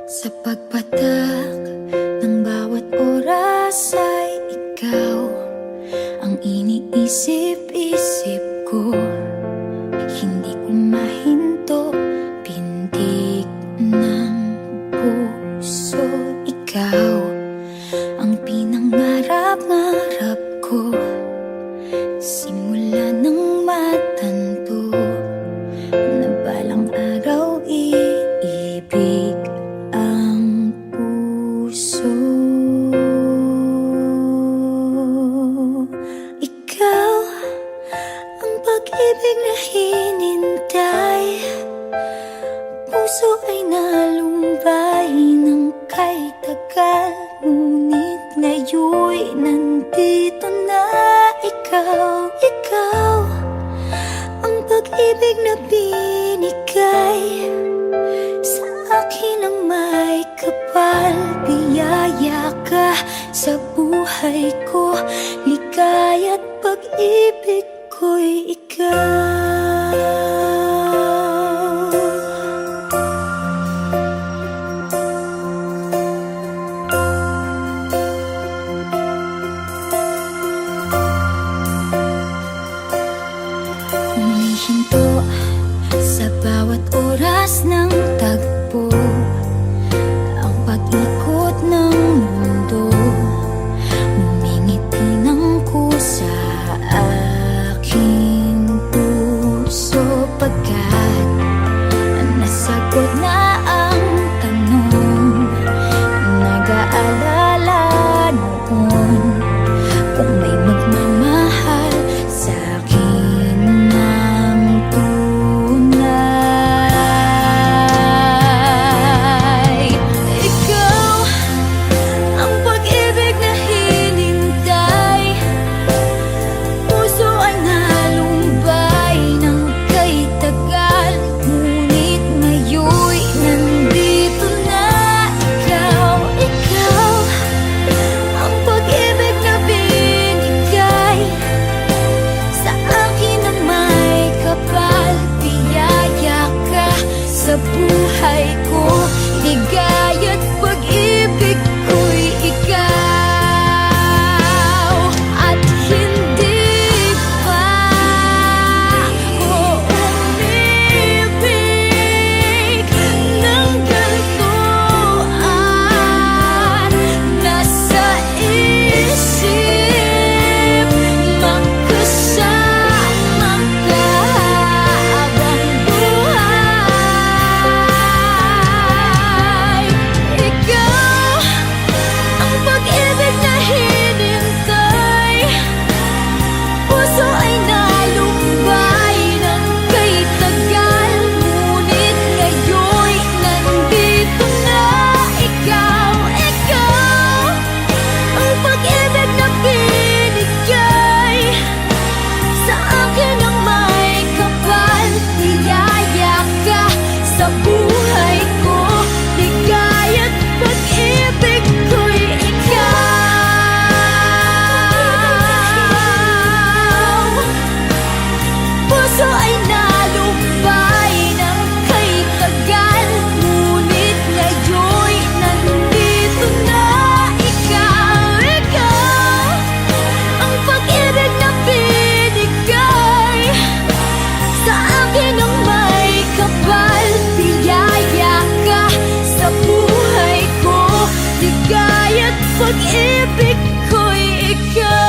Sa pagpatak ng bawat oras ay ikaw ang iniisip-isip ko. Hindi ko mahinto, pintig ng puso. Ikaw ang pinangarap-ngarap ko, simula ng matanto na balang araw iibig ang puso. Ikaw ang pag-ibig na hinintay, puso ay nalumbay ng kay tagal, ngunit ngayon'y nandito na ikaw. Ikaw ang pag-ibig na binigay sa akin ang may kapal. Biyaya ka sa buhay ko, ligaya't pag-ibig ko'y ikaw. Humihinto sa bawat oras ng tagpo, ang pag-ikot ng mundo, ngumingiti ng kusa aking puso. Pagkat nasagot na ang tanong, nag-aalala noon kung may magmamahal sa'kin ng tunay. Ikaw ang pag-ibig na hinintay, puso ay nalumbay ng kay tagal, ngunit ngayon'y nandito na ikaw. Ikaw ang pag-ibig na binigay sa akin ang may kapal. Biyaya ka sa buhay ko, ligaya't pag-ibig ko'y ikaw. At hindi pa ako umibig ng ganito, at nasa isip magkasama ka habang buhay. Ikaw ang pag-ibig na hinintay, puso ay nalumbay ng kay tagal, ngunit ngayon'y nandito na ikaw. Ikaw ang pag-ibig na binigay sa akin ang may kapal. Biyaya ka sa buhay ko, ligaya't pag-ibig ko'y ikaw. Puso ay nalumbay ng kay tagal, ngunit ngayon'y nandito na ikaw. Ikaw ang pag-ibig na binigay sa akin ang may kapal. Biyaya ka sa buhay ko, ligaya't pag-ibig ko'y ikaw.